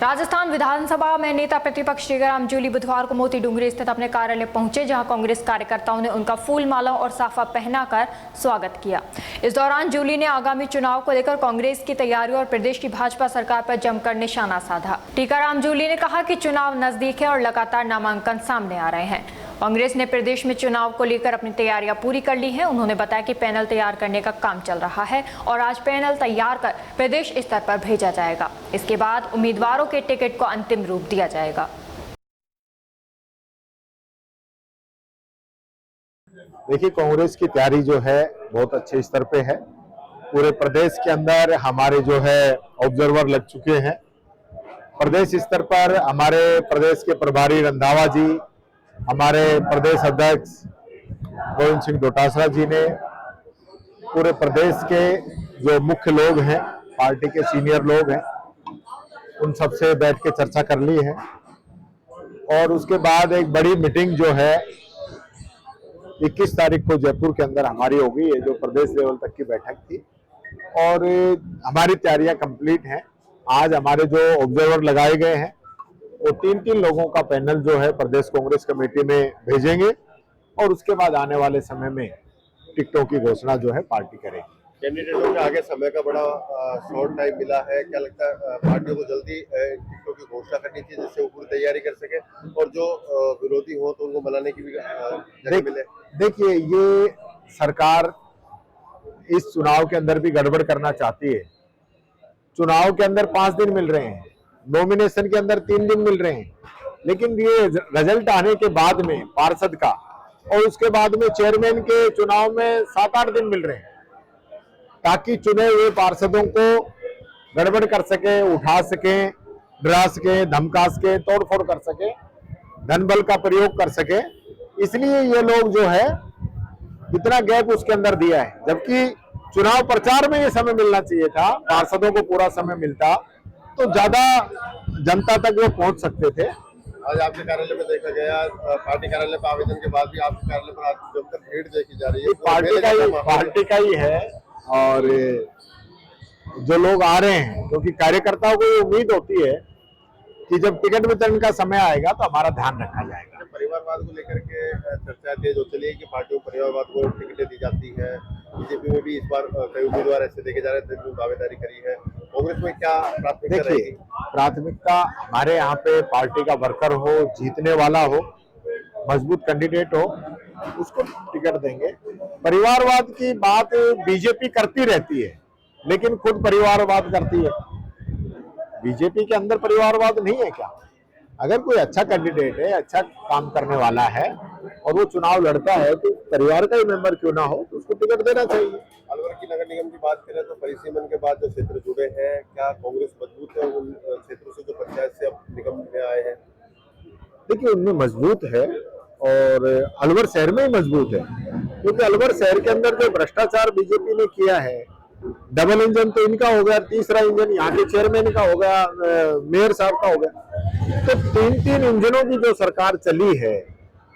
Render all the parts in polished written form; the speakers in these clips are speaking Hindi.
राजस्थान विधानसभा में नेता प्रतिपक्ष टीकाराम जूली बुधवार को मोती डूंगरी स्थित अपने कार्यालय पहुंचे, जहां कांग्रेस कार्यकर्ताओं ने उनका फूल माला और साफा पहनाकर स्वागत किया। इस दौरान जूली ने आगामी चुनाव को लेकर कांग्रेस की तैयारियों और प्रदेश की भाजपा सरकार पर जमकर निशाना साधा। टीकाराम जूली ने कहा कि चुनाव नजदीक है और लगातार नामांकन सामने आ रहे हैं। कांग्रेस ने प्रदेश में चुनाव को लेकर अपनी तैयारियां पूरी कर ली हैं। उन्होंने बताया कि पैनल तैयार करने का काम चल रहा है और आज पैनल तैयार कर प्रदेश स्तर पर भेजा जाएगा। इसके बाद उम्मीदवारों के टिकट को अंतिम रूप दिया जाएगा। देखिए, कांग्रेस की तैयारी जो है बहुत अच्छे स्तर पे है। पूरे प्रदेश के अंदर हमारे जो है ऑब्जर्वर लग चुके हैं। प्रदेश स्तर पर हमारे प्रदेश के प्रभारी रंधावा जी, हमारे प्रदेश अध्यक्ष गोविंद सिंह डोटासरा जी ने पूरे प्रदेश के जो मुख्य लोग हैं, पार्टी के सीनियर लोग हैं, उन सबसे बैठ के चर्चा कर ली है। और उसके बाद एक बड़ी मीटिंग जो है 21 तारीख को जयपुर के अंदर हमारी होगी, ये जो प्रदेश लेवल तक की बैठक थी। और हमारी तैयारियां कंप्लीट हैं। आज हमारे जो ऑब्जर्वर लगाए गए हैं वो तीन लोगों का पैनल जो है प्रदेश कांग्रेस कमेटी में भेजेंगे और उसके बाद आने वाले समय में टिकटों की घोषणा जो है पार्टी करेगी। कैंडिडेटों के आगे समय का बड़ा शॉर्ट टाइम मिला है, क्या लगता है पार्टियों को जल्दी टिकटों की घोषणा करनी चाहिए जिससे वो पूरी तैयारी कर सके और जो विरोधी हो तो उनको मनाने की भी जगह मिले? देखिए, ये सरकार इस चुनाव के अंदर भी गड़बड़ करना चाहती है। चुनाव के अंदर 5 दिन मिल रहे हैं, नॉमिनेशन के अंदर 3 दिन मिल रहे हैं, लेकिन ये रिजल्ट आने के बाद में पार्षद का और उसके बाद में चेयरमैन के चुनाव में 7-8 दिन मिल रहे हैं, ताकि चुने हुए पार्षदों को गड़बड़ कर सके, उठा सके, डरा सके, धमका सके, तोड़फोड़ कर सके, धन बल का प्रयोग कर सके। इसलिए ये लोग जो है इतना गैप उसके अंदर दिया है, जबकि चुनाव प्रचार में ये समय मिलना चाहिए था। पार्षदों को पूरा समय मिलता तो ज्यादा जनता तक वो पहुंच सकते थे। आज आपके कार्यालय में देखा गया, पार्टी कार्यालय पर आवेदन के बाद भी आपके कार्यालय पर आज जमकर भीड़ देखी जा रही है। पार्टी का ही है और जो लोग आ रहे हैं, क्योंकि कार्यकर्ताओं को ये उम्मीद होती है कि जब टिकट वितरण का समय आएगा तो हमारा ध्यान रखा जाएगा। परिवारवाद को लेकर के चर्चा तेज हो चली है कि पार्टियों को परिवारवाद को टिकटें दी जाती है। बीजेपी में भी इस बार कई उम्मीदवार ऐसे देखे जा रहे हैं जिन्होंने दावेदारी करी है। कांग्रेस में क्या प्राथमिकता रहेगी? प्राथमिकता हमारे यहाँ पे पार्टी का वर्कर हो, जीतने वाला हो, मजबूत कैंडिडेट हो, उसको टिकट देंगे। परिवारवाद की बात बीजेपी करती रहती है, लेकिन खुद परिवारवाद करती है। बीजेपी के अंदर परिवारवाद नहीं है क्या? अगर कोई अच्छा कैंडिडेट है, अच्छा काम करने वाला है और वो चुनाव लड़ता है तो परिवार का ही मेंबर क्यों ना हो, तो उसको टिकट देना चाहिए। अलवर की नगर निगम की बात करें तो परिसीमन के बाद जो क्षेत्र जुड़े हैं, क्या कांग्रेस मजबूत है उन क्षेत्रों से जो पंचायत से अब निगम में आए हैं? देखिए, उनमें मजबूत है और अलवर शहर में ही मजबूत है, क्योंकि अलवर शहर के अंदर जो भ्रष्टाचार बीजेपी ने किया है, डबल इंजन तो इनका हो गया, तीसरा इंजन यहाँ के चेयरमैन का हो गया, मेयर साहब का हो गया। तो 3 इंजनों की जो सरकार चली है,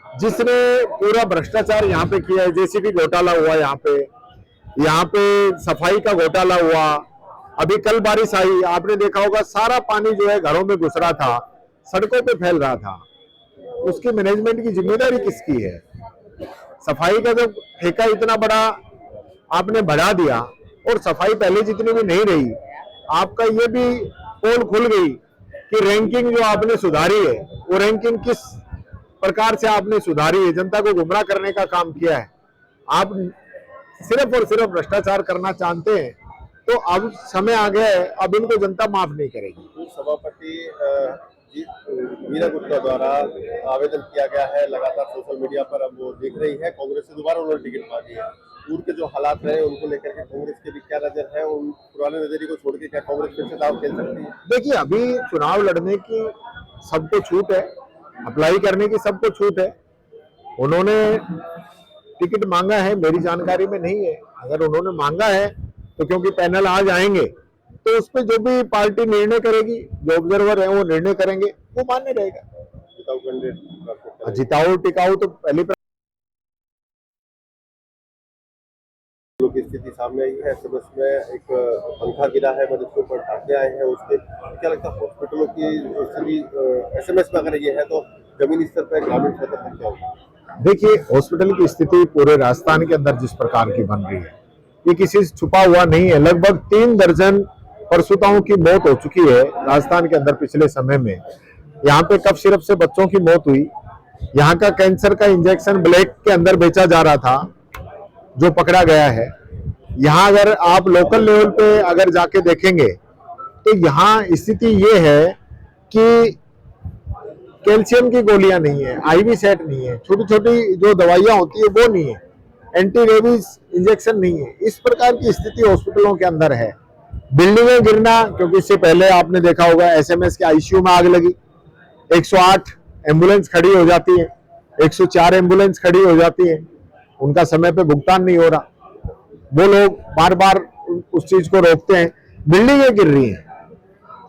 जिसने पूरा भ्रष्टाचार यहाँ पे किया है। जेसीबी घोटाला हुआ यहाँ पे सफाई का घोटाला हुआ। अभी कल बारिश आई, आपने देखा होगा, सारा पानी जो है घरों में घुस रहा था, सड़कों पे फैल रहा था। उसकी मैनेजमेंट की जिम्मेदारी किसकी है? सफाई का जो ठेका इतना बड़ा आपने बढ़ा दिया और सफाई पहले जितनी भी नहीं रही। आपका ये भी पोल खुल गई कि रैंकिंग जो आपने सुधारी है, वो रैंकिंग किस प्रकार से आपने सुधारी है, जनता को गुमराह करने का काम किया है। आप सिर्फ और सिर्फ भ्रष्टाचार करना चाहते हैं, तो अब समय आ गया है, अब इनको जनता माफ नहीं करेगी। सभापति मीरा गुप्ता द्वारा आवेदन किया गया है, लगातार सोशल मीडिया पर अब वो दिख रही है। कांग्रेस से दोबारा उन्होंने टिकट मांगी है। पूर्व के जो हालात रहे उनको लेकर के कांग्रेस के भी क्या नजर है? उन पुराने नजरिए को छोड़ के क्या कांग्रेस फिर से दाव खेल सकती है? देखिए, अभी चुनाव लड़ने की सबको छूट है, अप्लाई करने की सबको छूट है। उन्होंने टिकट मांगा है, मेरी जानकारी में नहीं है। अगर उन्होंने मांगा है तो क्योंकि पैनल आज आएंगे तो उस पर जो भी पार्टी निर्णय करेगी, जो ऑब्जर्वर है वो निर्णय करेंगे, वो मान्य रहेगा। जिताऊ टिकाऊ तो पहली हॉस्पिटलों की स्थिति सामने आई है। एसएमएस में एक पंखा गिरा है, मरीज के ऊपर टाँके आए हैं उसके। क्या लगता है हॉस्पिटलों की स्थिति एसएमएस में अगर ये है तो जमीनी स्तर पर ग्रामीण स्तर पर क्या होगा? देखिए, हॉस्पिटल की स्थिति पूरे राजस्थान के अंदर जिस प्रकार की बन रही है, ये किसी से छुपा हुआ नहीं है। लगभग 3 दर्जन प्रसूताओं की मौत हो चुकी है राजस्थान के अंदर पिछले समय में। यहाँ पे कफ सिरप से बच्चों की मौत हुई। यहाँ का कैंसर का इंजेक्शन ब्लैक के अंदर बेचा जा रहा था, जो पकड़ा गया है। यहाँ अगर आप लोकल लेवल पे अगर जाके देखेंगे तो यहाँ स्थिति ये है कि कैल्शियम की गोलियां नहीं है, आईवी सेट नहीं है, छोटी छोटी जो दवाइयां होती है वो नहीं है, एंटी रेबीज इंजेक्शन नहीं है। इस प्रकार की स्थिति हॉस्पिटलों के अंदर है। बिल्डिंगें गिरना, क्योंकि इससे पहले आपने देखा होगा एसएमएस के आईसीयू में आग लगी, 108 एम्बुलेंस खड़ी हो जाती है, 104 एम्बुलेंस खड़ी हो जाती है, उनका समय पे भुगतान नहीं हो रहा। वो लोग बार बार उस चीज को रोकते हैं। बिल्डिंगें गिर रही हैं,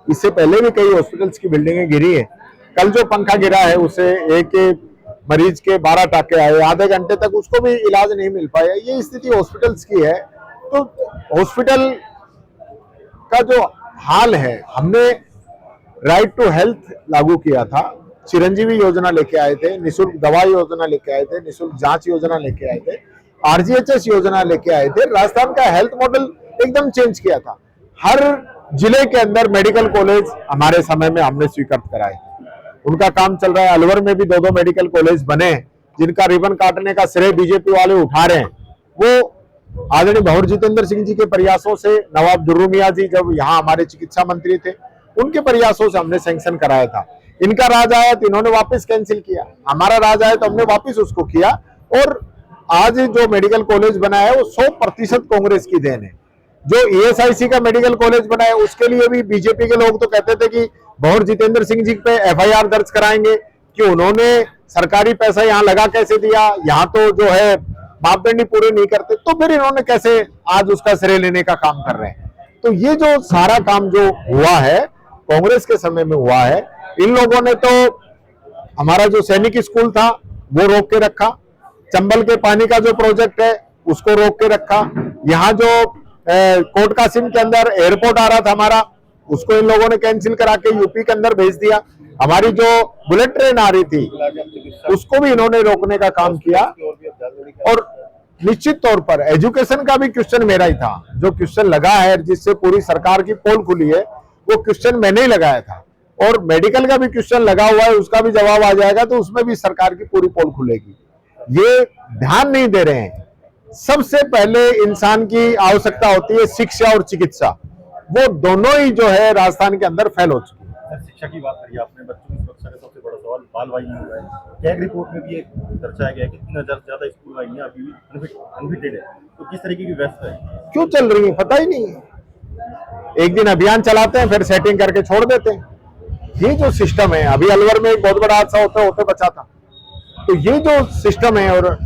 इससे पहले भी कई हॉस्पिटल्स की बिल्डिंगें गिरी हैं। कल जो पंखा गिरा है उससे एक मरीज के 12 टाँके आए, आधे घंटे तक उसको भी इलाज नहीं मिल पाया। ये स्थिति हॉस्पिटल्स की है। तो हॉस्पिटल का जो हाल है, हमने राइट टू हेल्थ लागू किया था, चिरंजीवी योजना लेके आए थे, निःशुल्क दवा योजना लेके आए थे, निःशुल्क जांच योजना लेके आए थे, आरजीएचएस योजना लेके आए थे। राजस्थान का हेल्थ मॉडल एकदम चेंज किया था। हर जिले के अंदर मेडिकल कॉलेज हमारे समय में हमने स्वीकृत कराए, उनका काम चल रहा है। अलवर में भी 2-2 मेडिकल कॉलेज बने, जिनका रिबन काटने का श्रेय बीजेपी वाले उठा रहे हैं। वो आदरणीय भंवर जितेंद्र सिंह जी के प्रयासों से, नवाब दुर्रू मियां जी जब यहाँ हमारे चिकित्सा मंत्री थे, उनके प्रयासों से हमने सैंक्शन कराया था। इनका राज आया तो इन्होंने वापस कैंसिल किया, हमारा राज आया तो हमने वापस उसको किया। और आज जो मेडिकल कॉलेज बना है वो 100% कांग्रेस की देन है। जो ईएसआईसी का मेडिकल कॉलेज बना है उसके लिए भी बीजेपी के लोग तो कहते थे कि भंवर जितेंद्र सिंह जी पे एफआईआर दर्ज कराएंगे कि उन्होंने सरकारी पैसा यहाँ लगा कैसे दिया, यहाँ तो जो है मापदंड पूरे नहीं करते, तो फिर इन्होंने कैसे आज उसका श्रेय लेने का काम कर रहे हैं। तो ये जो सारा काम जो हुआ है कांग्रेस के समय में हुआ है। इन लोगों ने तो हमारा जो सैनिक स्कूल था वो रोक के रखा, चंबल के पानी का जो प्रोजेक्ट है उसको रोक के रखा, यहाँ जो कोट कासिम के अंदर एयरपोर्ट आ रहा था हमारा, उसको इन लोगों ने कैंसिल करा के यूपी के अंदर भेज दिया। हमारी जो बुलेट ट्रेन आ रही थी उसको भी इन्होंने रोकने का काम किया। और निश्चित तौर पर एजुकेशन का भी क्वेश्चन मेरा ही था। जो क्वेश्चन लगा है जिससे पूरी सरकार की पोल खुली है, वो क्वेश्चन मैंने ही लगाया था। और मेडिकल का भी क्वेश्चन लगा हुआ है, उसका भी जवाब आ जाएगा, तो उसमें भी सरकार की पूरी पोल खुलेगी। ये ध्यान नहीं दे रहे हैं। सबसे पहले इंसान की आवश्यकता होती है शिक्षा और चिकित्सा, वो दोनों ही जो है राजस्थान के अंदर फेल हो चुकी है। शिक्षा की बात करिए आपने, बच्चों की सुरक्षा का सबसे बड़ा सवाल बाल वाही में हुआ है। कैग रिपोर्ट में भी एक दर्शाया गया है कि 3000 से ज्यादा स्कूल वाहिनियां अभी भी अनफिटेड है। तो किस तरीके की व्यवस्था है, क्यों चल रही है पता ही नहीं है। एक दिन अभियान चलाते हैं, फिर सेटिंग करके छोड़ देते हैं। ये जो सिस्टम है, अभी अलवर में एक बहुत बड़ा हादसा होते बचा था। तो ये जो सिस्टम है, और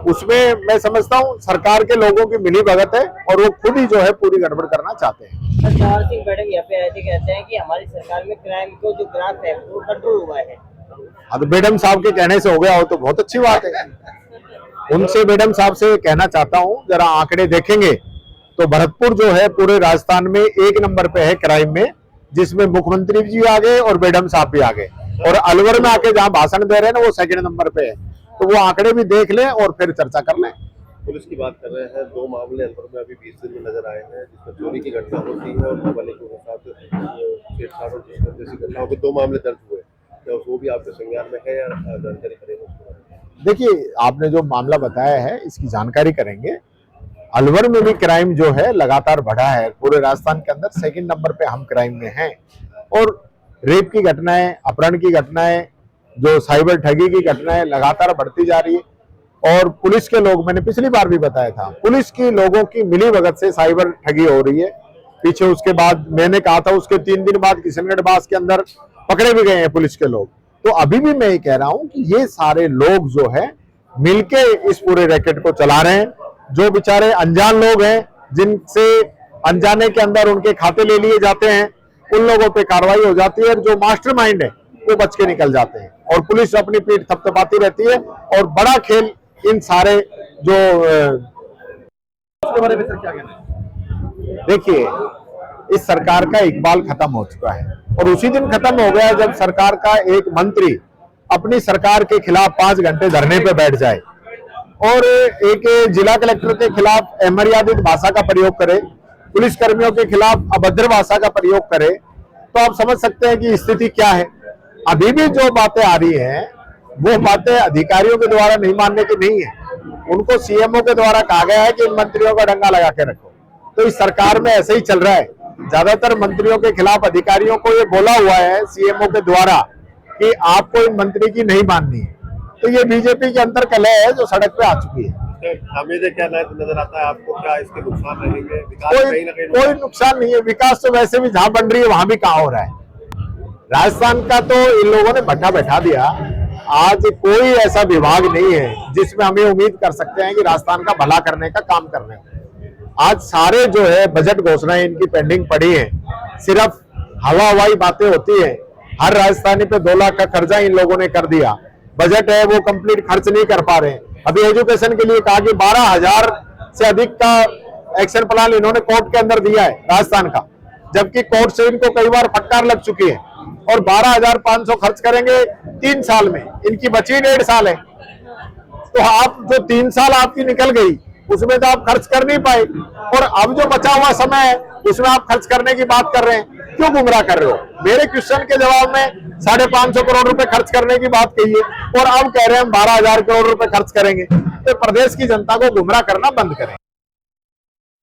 उसमें मैं समझता हूँ सरकार के लोगों की मिली भगत है और वो खुद ही जो है पूरी गड़बड़ करना चाहते हैं। जवाहर सिंह मैडम यहाँ पे ऐसे कहते हैं कि हमारी सरकार में क्राइम को जो ग्राफ है वो कंट्रोल हुआ है। अब मैडम साहब के कहने से हो गया हो तो बहुत अच्छी बात है। उनसे मैडम साहब से कहना चाहता हूँ, जरा आंकड़े देखेंगे तो भरतपुर जो है पूरे राजस्थान में 1 नंबर पे है क्राइम में, जिसमें मुख्यमंत्री जी आ गए और मैडम साहब भी आ गए। और अलवर में आके जहाँ भाषण दे रहे हैं ना, वो 2nd नंबर पे है। तो वो आंकड़े भी देख लें और फिर चर्चा कर लें। पुलिस की बात कर रहे हैं, 2 मामले अलवर में अभी 20 दिन में नजर आए हैं, जिसमें चोरी की घटना होती है और नाबालिगों के साथ छेड़छाड़ और जैसी घटनाओं के 2 मामले दर्ज हुए। तो वो भी आपके संज्ञान में है या जानकारी करेंगे? देखिए, आपने जो मामला बताया है इसकी जानकारी करेंगे। अलवर में भी क्राइम जो है लगातार बढ़ा है। पूरे राजस्थान के अंदर 2nd नंबर पे हम क्राइम में हैं। और रेप की घटनाएं, अपहरण की घटनाएं, जो साइबर ठगी की घटनाएं लगातार बढ़ती जा रही है। और पुलिस के लोग, मैंने पिछली बार भी बताया था, पुलिस की लोगों की मिली भगत से साइबर ठगी हो रही है। पीछे उसके बाद मैंने कहा था, उसके 3 दिन बाद किशनगढ़ बास के अंदर पकड़े भी गए हैं पुलिस के लोग। तो अभी भी मैं ये कह रहा हूं कि ये सारे लोग जो है मिलके इस पूरे रैकेट को चला रहे हैं। जो बेचारे अनजान लोग हैं, जिनसे अनजाने के अंदर उनके खाते ले लिए जाते हैं, उन लोगों पे कार्रवाई हो जाती है। और जो मास्टरमाइंड है वो बच के निकल जाते हैं और पुलिस अपनी पीठ थपथपाती रहती है। और बड़ा खेल इन सारे जो उसके बारे में सर क्या कहना है? देखिए, इस सरकार का इकबाल खत्म हो चुका है और उसी दिन खत्म हो गया जब सरकार का एक मंत्री अपनी सरकार के खिलाफ 5 घंटे धरने पे बैठ जाए और एक जिला कलेक्टर के खिलाफ अमर्यादित भाषा का प्रयोग करे, पुलिस कर्मियों के खिलाफ अभद्र भाषा का प्रयोग करे, तो आप समझ सकते हैं कि स्थिति क्या है। अभी भी जो बातें आ रही हैं वो बातें अधिकारियों के द्वारा नहीं मानने की नहीं है, उनको सीएमओ के द्वारा कहा गया है कि इन मंत्रियों का डंगा लगा के रखो। तो इस सरकार में ऐसे ही चल रहा है, ज्यादातर मंत्रियों के खिलाफ अधिकारियों को ये बोला हुआ है सीएमओ के द्वारा कि आपको इन मंत्री की नहीं माननी है। तो ये बीजेपी के अंदर कलह है जो सड़क पे आ चुकी है। हमें क्या नजर आता है आपको, क्या इसके नुकसान रहेंगे? विकास कहीं ना कहीं कोई नुकसान नहीं है। विकास तो वैसे भी जहां बन रही है वहां भी कहाँ हो रहा है। राजस्थान का तो इन लोगों ने भट्टा बैठा दिया। आज कोई ऐसा विभाग नहीं है जिसमें हमें उम्मीद कर सकते हैं कि राजस्थान का भला करने का काम कर रहे हैं। आज सारे जो है बजट घोषणाएं इनकी पेंडिंग पड़ी है, सिर्फ हवाई बातें होती है। हर राजस्थानी पे 2 लाख का खर्चा इन लोगों ने कर दिया, बजट है वो कंप्लीट खर्च नहीं कर पा रहे। अभी एजुकेशन के लिए कहा कि 12,000 से अधिक का एक्शन प्लान इन्होंने कोर्ट के अंदर दिया है राजस्थान का, जबकि कोर्ट से इनको कई बार फटकार लग चुकी है। और 12,500 खर्च करेंगे 3 साल में, इनकी बची 1.5 साल है। तो आप जो 3 साल आपकी निकल गई उसमें तो आप खर्च कर नहीं पाए, और अब जो बचा हुआ समय है उसमें आप खर्च करने की बात कर रहे हैं। क्यों गुमराह कर रहे हो? मेरे क्वेश्चन के जवाब में 550 करोड़ रुपए खर्च करने की बात कही है और अब कह रहे हैं हम 12,000 करोड़ रुपए खर्च करेंगे। तो प्रदेश की जनता को गुमराह करना बंद करें।